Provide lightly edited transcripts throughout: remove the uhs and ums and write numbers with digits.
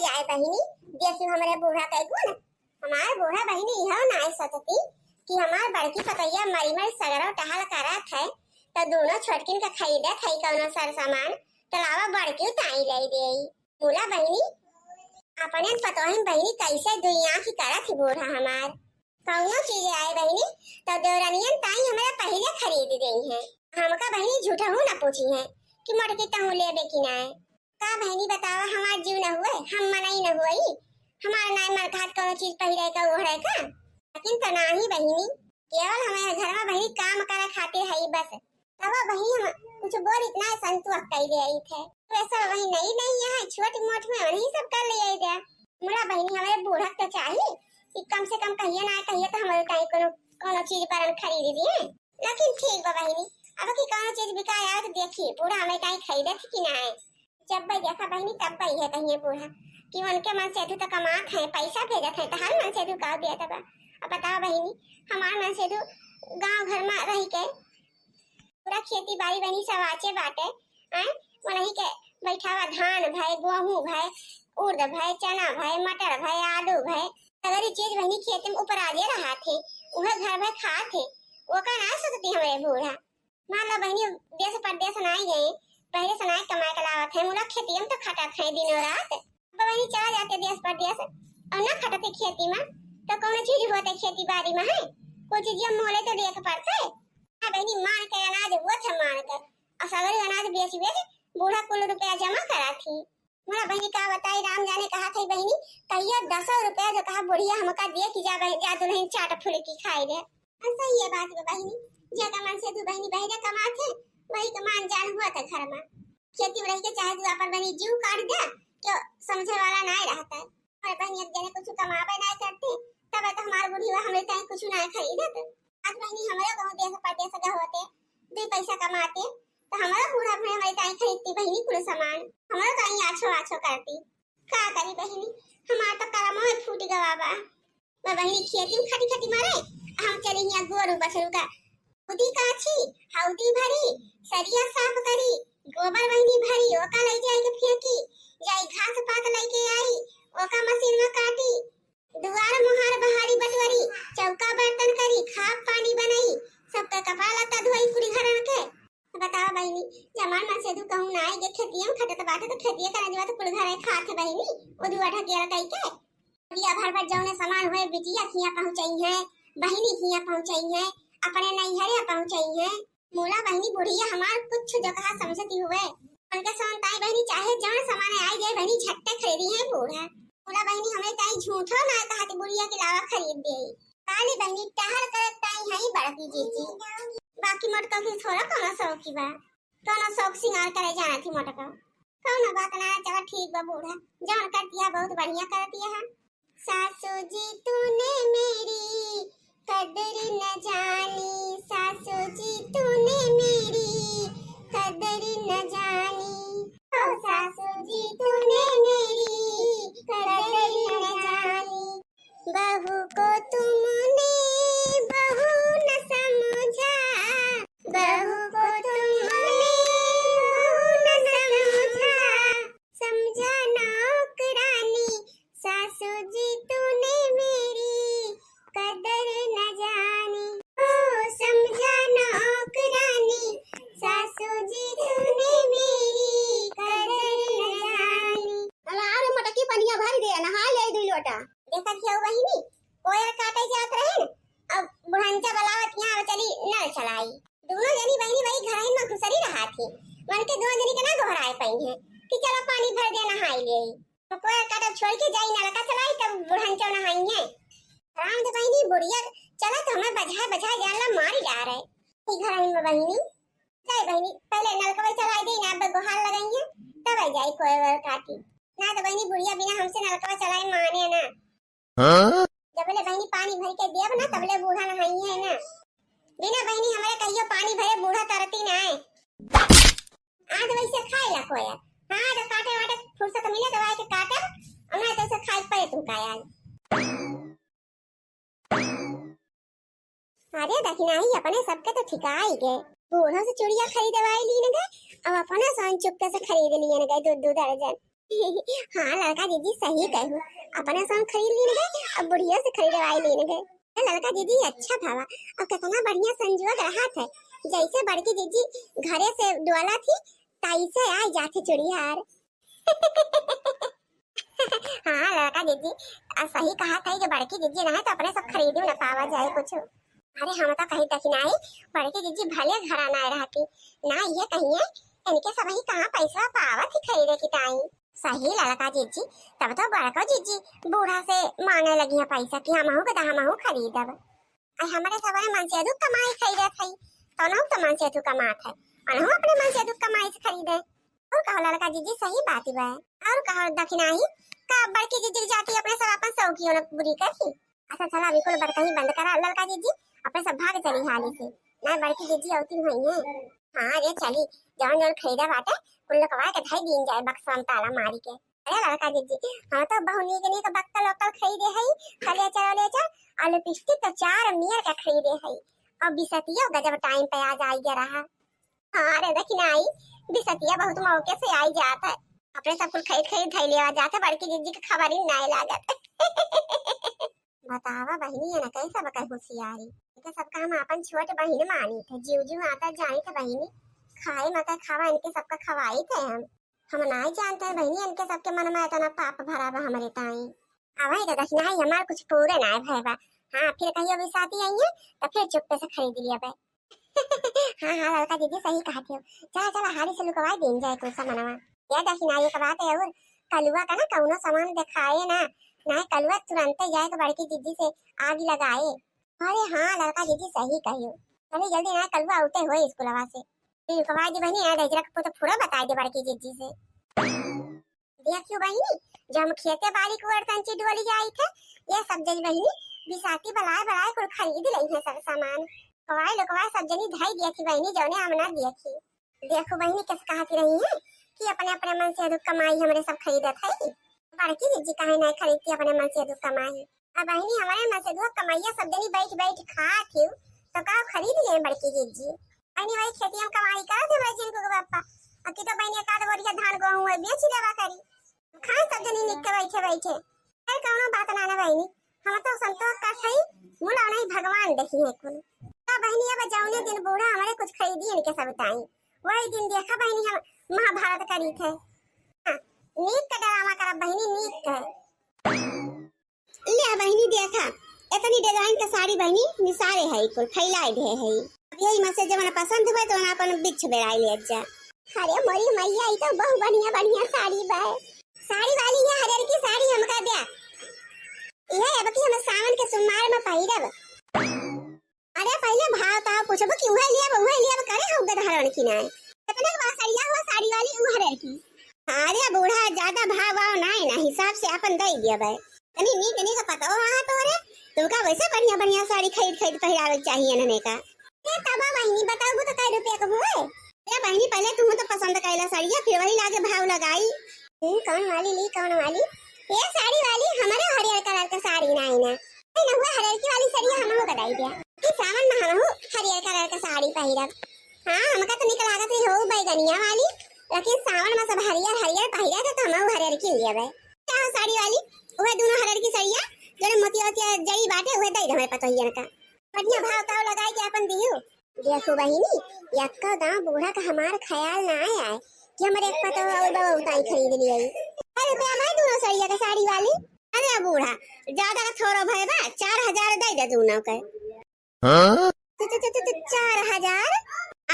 जाए बहिनी देखी हमारे बूढ़ा कह ना हमारे बूढ़ा बहिनी यह ना सोचती कि हमार बड़की पतैया मरी मरी सगरो टहल करत है तो दोनों छोटकिन का खरीदे थई कौनो सर सामान तलावा बड़की ताई ले देई बोला बहिनी अपने पतोहिन बहिनी कैसे दुनिया की करत ही बूढ़ा हमार कौनो चीज आए बहिनी तो देवरानियन ताई हमारा पहले खरीद गई है हमका बहिनी झूठा हूं ना पूछी है कि मोटकी तहु लेबे कि ना का बहिनी बतावा हमार जीव न हुए हम मनई न हुई हमार नाय मर खात कोनो चीज पहिरे का ओढ़े का लेकिन तो नहीं बहिनी केवल हमारे घर में बहिनी काम करे खातिर है बस तब बहिनी हम कुछ बोल इतना संतुष्ट कर दे रही थे वैसा वही नहीं यहाँ छोटी मोट में वही सब कर ले दे मुरा बहिनी हमारे बूढ़ा तो चाहिए कि कम से कम कहिए ना कहिए तो हमारे कहीं कोनो कोनो चीज पर खरीद दिए लेकिन ठीक बा बहिनी अब की कोनो चीज बिकाए आए तो देखिए पूरा हमें कहीं खरीदे थी कि ना है जब भाई देखा बहिनी तब भाई है कहीं बूढ़ा कि उनके मन से तो कमात है पैसा भेजत है तो हर मन से का दिया तब अब बताओ बहिनी हमार मन से गांव घर में रह के पूरा खेती बाड़ी बनी सब आचे बाटे हैं वही के बैठावा धान भाई गेहूं भाई उर्द भाई चना भाई मटर भाई आलू भाई अगर ये चीज बहनी खेत में ऊपर आ रहा थे वह घर में खा थे वो का ना सोचती हमारे बूढ़ा मान लो बहनी देश परदेश ना गए पहले सुनाए कमाए का लावत है मुला खेती में तो खटत है दिन और रात अब वही चला जाते देश परदेश और ना खटते खेती में तो कौन चीज होते खेती बाड़ी में है कोई चीज मोले तो देख पड़ता है हां बहनी मान के अनाज वो था मान कर और सगरी अनाज बेच बेच बूढ़ा कुल रुपया जमा करा थी मोला बहनी का बताई राम जाने कहा थी बहनी कहियो 10 रुपया जो कहा बुढ़िया हमका दे कि जा दुल्हन चाट फुलकी खाई दे ऐसा ही है बात बहनी जगह मन से तू बहनी बहरे कमाते वही का मान जान हुआ था घर में खेती में रह के चाहे तू अपन बनी जीव काट दे तो समझे वाला नहीं रहता है और बहनी एक जने कुछ कमावे नहीं करते तब तो हमार बुढ़ी हमें कहीं कुछ नहीं खरीदत आज बहनी हमारे गांव देश परदेश का होते दो पैसा कमाते तो हमारा बूढ़ा अपने हमारे कहीं खरीदती बहनी पूरा सामान हमारा कहीं आछो करती का करी बहनी हमार तो करमो में फूट गवा बा मैं बहनी खेती में खटी खटी मारे हम चले यहाँ गोरू बछरू का उदी काची हौदी भरी सरिया साफ करी गोबर बहनी भरी ओका ले जाए के फेंकी जाई घास पात लेके आई ओका मशीन में काटी दुआर मुहार बहारी बटवरी चौका बर्तन करी खाप पानी बनाई सबका कपड़ा लत्ता धोई पूरी घर के बताओ बहनी जमान मन से तू कहूं ना ये खेती में खटत बाटे तो खेती करे जवा तो पूरे घर खात बहनी ओ दुआ ढकेला कई के दिया भर भर जौने सामान होए बिटिया खिया पहुंचाई है बहनी खिया पहुंचाई है अपने नैहरे पहुंचाई है मोला बहनी बुढ़िया हमार कुछ जो कहा समझती हुए उनके संताई बहनी चाहे जहां सामान आई जाए बहनी झट्टे खरीदी है बूढ़ा मोला बहनी हमें ताई झूठा ना कहा कि बुढ़िया के लावा खरीद दे काली बहनी टहल करत ताई है बड़की जीजी बाकी मटका की थोड़ा कौन शौक की बा कौन शौक सिंगार करे जाना थी मटका कौन बात ना चला ठीक बा बूढ़ा जान करती है बहुत बढ़िया करती है सासू जी तूने मेरी कदर न जानी सासू जी तूने मेरी कदर न जानी ओ सासू जी तूने मेरी कदर न जानी बहू को तुमने बहू न समझा बहू को तुमने बहू न समझा नौकरानी सासू जी तूने मेरी कदर न जानी ओ समझा नौकरानी सासू जी तूने मेरी कदर न जानी अरे मटकी पनिया भर दे नहा ले दू लोटा देखा क्या बहिनी कोयल काटे जात रहे अब बुढ़ंचा बलावत यहां चली नल चलाई दोनों जनी बहिनी वही घर में घुसरी रहा थी मन के दो जनी के ना घोराए पई है कि चलो पानी भर दे नहाई ले तो कोयल काटे छोड़ के जाई नलका चलाई तब बुढ़ंचा नहाई है राम de बहनी बुढ़िया चला तो हमें बजा जानला मारी जा रहे घर में बहनी जाए बहनी पहले नलका चलाई दे ना अब गुहार लगाई है तब आई जाई कोयल काटी ना तो बहनी बुढ़िया बिना हमसे नलका चलाई माने ना हां जबले बहनी पानी भर के देब ना तबले बूढ़ा नहाई है ना बिना बहनी हमारे कहियो पानी भरे बूढ़ा तरती ना है आज वैसे खाए ला कोया हां तो काटे वाटे फुर्सत मिले तो आके काटे हमें तो से खाई पे तुम काया अरे दखिना ही अपने सबके तो ठिकाई गए बूढ़ा से चूड़िया खरीदवाई ली न गए अब अपना सन चुपके से खरीद लिए न गए दूध दर्जन हाँ लड़का दीदी सही कहू, अपने संग खरीद लेने गए अब बुढ़िया से खरीदवाई लेने गए। लड़का दीदी अच्छा था और कितना बढ़िया संजोग रहा था, जैसे बड़की दीदी घरे से डोला थी तैसे आ जाती चुड़ियार। हाँ लड़का दीदी सही कहा था कि बड़की दीदी ना है तो अपने सब खरीदी न पावा जाए कुछ। अरे हम तो कहीं तक ना बड़की दीदी भले घर ना रहती ना ये कहिए इनके सब ही कहाँ पैसा पावा थी खरीदे की टाइम। सही लड़का जीजी, तब तो बड़का जीजी बूढ़ा से मांगने लगी है पैसा कि हमहू के हमहू खरीदब। आई हमारे सबने मन से अधिक कमाई खरीदत है तो ना तो मन से अधिक कमात है और अपने मन से अधिक कमाई से खरीदे। और कहो लड़का जीजी सही बात ही है। और कहो दक्षिणा ही का बड़की जीजी जाती अपने सब अपन सौखियों ने पूरी करी। अच्छा चला अभी कोई बड़का ही बंद करा लड़का जीजी अपने सब भाग चली हाली से ना बड़की जीजी औती हुई है। हाँ रे चली जौन जौन खरीदा बाटे कुल लकवा के धाई दिन जाए बक्सा में ताला मारी के। अरे लड़का दीदी हाँ तो बहुनी के नहीं तो बक्कल वक्कल खरीदे है खले चले आलू लिपस्टिक तो 4 मियर का खरीदे है और बिसतिया गजब टाइम पे आ जाएगा रहा। हाँ अरे देखी ना आई बिसतिया बहुत मौके से आई जाता है अपने सब कुछ खरीद खरीद धाई लेवा जाता बड़की दीदी की खबर ही ना लागत। बतावा बहनी है ना कैसा बका होशियारी तो सबका हम अपन छोट बहन मानी थे जीव जीव आता जानी थे बहनी खाए मत खावा इनके सबका खवाई थे हम नहीं जानते हैं बहनी इनके सबके मन में इतना पाप भरा बा हमारे ताई। अवई तो दक्षिणा ही हमार कुछ पूरे ना भय बा। हाँ फिर कहियो भी साथी आई है तो फिर चुप्पे से खरीद लिया बे। हाँ हाँ लड़का दीदी सही कहती हो चला चला हाली से लुकवाई दिन जाए कुछ मनवा या दक्षिणा ये बात है। और कलुआ का ना कौनो सामान दिखाए ना ना कलुआ तुरंत जाए तो बड़की दीदी से आग लगाए। अरे हाँ लड़का दीदी सही कहियो चलिए जल्दी ना कलुआ आउटे हो स्कूलवा से कवाई दी बहनी डजरा को तो पूरा बता दे बड़की जीजी से। देखियो बहनी जब हम खेते बाड़ी को अड़तंची डोली आई थे ये सब जज बहनी बिसाती बलाए बलाए को खरीद लई है सब सामान कवाई लोकवाई सब जनी धाई दिया थी बहनी जौने हम ना देखी। देखो बहनी किस कहती रही है कि अपने अपने मन से अधिक कमाई हमरे सब खरीदत है बड़की जीजी काहे ना खरीदती अपने मन से अधिक कमाई। अब बहनी हमारे मन से अधिक कमाइया सब जनी बैठ बैठ खा थी तो का खरीद ले बड़की जीजी अनी भाई खेती हम कमाई करत है जिन को बापा अकी तो बहनी का बोरिया धान गेहूं है बेच लेवा करी खाए सब जनी निक के बैठे बैठे अरे कौनो बात ना ना बहनी हम तो संतोष का सही मुला नहीं भगवान देखी है कुल का बहनी अब जाऊने दिन बूढ़ा हमारे कुछ खरीदी इनके सब ताई वही दिन देखा बहनी हम महाभारत करी थे। हां नीक का ड्रामा कर बहनी नीक है ले बहनी देखा इतनी डिजाइन का साड़ी बहनी निसारे है कुल फैलाई दे है यही मसे जवन पसंद हुए तो ना अपन बिछ बेराई ले जा। अरे मोरी मैया ई तो बहुत बढ़िया बढ़िया साड़ी बा साड़ी वाली है हरियर की साड़ी हमका दे ये अब की हम सावन के सोमवार में पहिरब। अरे पहले भाव ताव पूछब कि उहे लिया करे हम गधहरण की ना कितने का साड़िया हुआ साड़ी वाली उ हरियर की। अरे बूढ़ा ज्यादा भाव आओ ना ना हिसाब से अपन दे दिया बे तनी नी का पता हो हां तो रे तुमका वैसे बढ़िया बढ़िया साड़ी खरीद पहिरावे चाहिए नने का तबा बहनी बताओ तो काय रुपया का हुए ये बहनी पहले तुम तो पसंद कैला साड़िया फिर वही लाके भाव लगाई कौन वाली ली कौन वाली ये साड़ी वाली हमारे हरियर कलर का साड़ी ना हुआ हरियर की वाली साड़ी हमको बताई दिया कि सावन में हम हरियर कलर का साड़ी पहिरब। हां हमका तो निकल आगत हो बैगनिया वाली लेकिन सावन में सब हरियर हरियर पहिरा तो हम हरियर की लिया बे क्या साड़ी वाली ओए दोनों हरियर की साड़िया जो मोतिया जड़ी बाटे ओए दई हमें पता ही ना बढ़िया भाव ताव लगाई के अपन दियो। देखो बहनी यक्का दांव बूढ़ा का हमार ख्याल ना आया है कि हमारे एक पता और उताई खरीद ली है। अरे रुपया मैं दोनों साड़िया का साड़ी वाली अरे बूढ़ा ज्यादा का थोड़ा भय बा 4000 दे दे दोनों के। हां 4000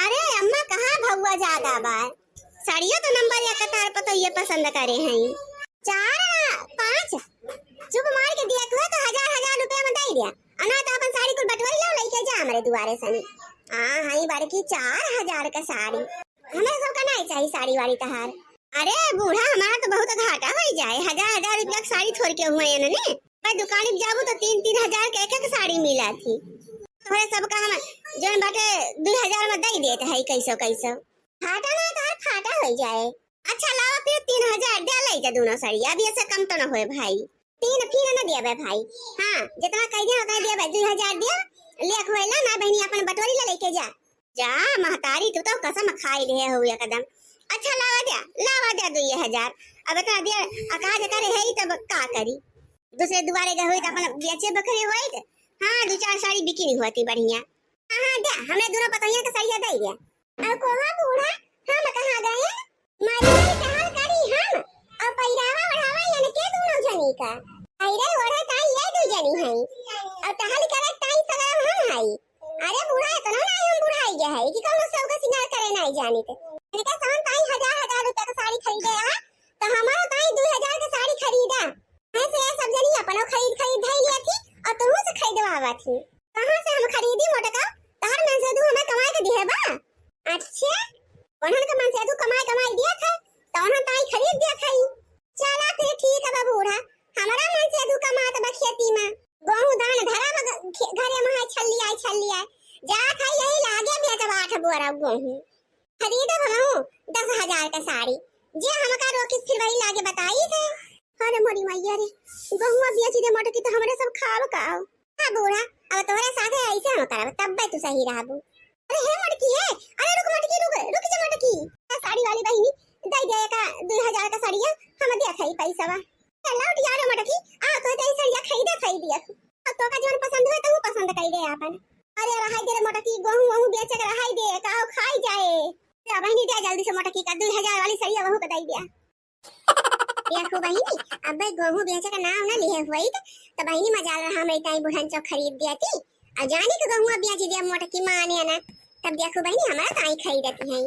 अरे अम्मा कहां भौवा ज्यादा बा साड़िया तो नंबर या कतार पर तो ये पसंद करे हैं 4 5 चुप मार के दिया तू तो 1000 रुपया में दे दिया अना तो अपन साड़ी कुल बटवारी ला लेके जा हमरे दुआरे सनी। हां हाई बड़की 4000 का साड़ी हमें सब का नहीं चाहिए साड़ी वाली तहार। अरे बूढ़ा हमारा तो बहुत घाटा हो जाए 1000 रुपया की साड़ी छोड़ के हुए ने मैं दुकान में जाबू तो 3-3000 के एक साड़ी मिला थी थोड़े सब का हम जन बाटे 2000 में दे देते है कैसो घाटा ना तहार फाटा हो जाए। अच्छा लाओ फिर 3000 दे ले जा दोनों साड़ी अभी ऐसे कम तो ना होए भाई तीन फिर ना दिया भाई। हां जितना कह दिया उतना दिया भाई 2000 दिया लेख होइला ना बहनी अपन बटोरी ले लेके जा जा महतारी तू तो कसम खाई रहे हो एकदम अच्छा लावा दे 2000। अब बता दिया अका जे करे है तब का करी दूसरे दुआरे गए होई त अपन बेचे बकरे होई त हां दो चार साड़ी बिक्री होती बढ़िया। हां दे हमें दोनों पतैया के सरिया दे दे। अब कोहा बूढ़ा हम कहां गए मारी मारी टहल करी हम और पैरावा बढ़ावा यानी के दोनों जनी का अरे ओरे ताई ये दो जनी है और टहल करे ताई सगम हम है। अरे बूढ़ा इतना ना हम बुढ़ाई गया है कि कौन सब का सिंगार करे नहीं जानी थे मैंने कहा सान ताई हजार रुपए का साड़ी खरीदे है तो हमारा ताई 2000 का साड़ी खरीदा ऐसे सब जनी अपन खरीद धई लिया थी और तुम से खरीदवावा थी कहां से हम खरीदी मोटका तार में से तू हमें कमाए के दिए बा। अच्छा उन्होंने का मन से तू कमाई दिया था तो उन्होंने ताई खरीद दिया था चला फिर ठीक है बूढ़ा हमारा मन से तू कमात बा खेती में गहूं दान धरा घरे में छल्ली आई जा था यही लागे बेचब 8 बोरा गहूं खरीदब हम 10,000 का साड़ी जे हमका रोकी फिर वही लागे बताई थे। अरे मोरी मैया रे गहुआ बेच दे मोटकी तो हमरे सब खाव का हां बूढ़ा अब तोरे साथे ऐसे हम करब तब तू सही रहबू। अरे हे मोटकी है अरे रुक जा मोटकी साड़ी वाली बहिनी दे दे का 2000 का साड़िया हम दे खई पैसा बा लौट यार मोटकी आ तो दे साड़िया खरीदे दिया अब तो का जोन पसंद है तो पसंद कर दे अपन। अरे रहाई दे मोटकी गहूं बेच के रहाई दे का खाई जाए या बहिनी दे जल्दी से मोटकी का 2000 वाली सरिया वहु का दे दिया। देखो बहिनी अब गहूं बेचे का नाम ना लिए हुई तो बहिनी मजा रहा हम इतना बुढ़न चौक खरीद दिया थी और जाने के गहूं बेच दिया मोटकी माने ना तब देखो बहिनी हमारा ताई खरीदती है।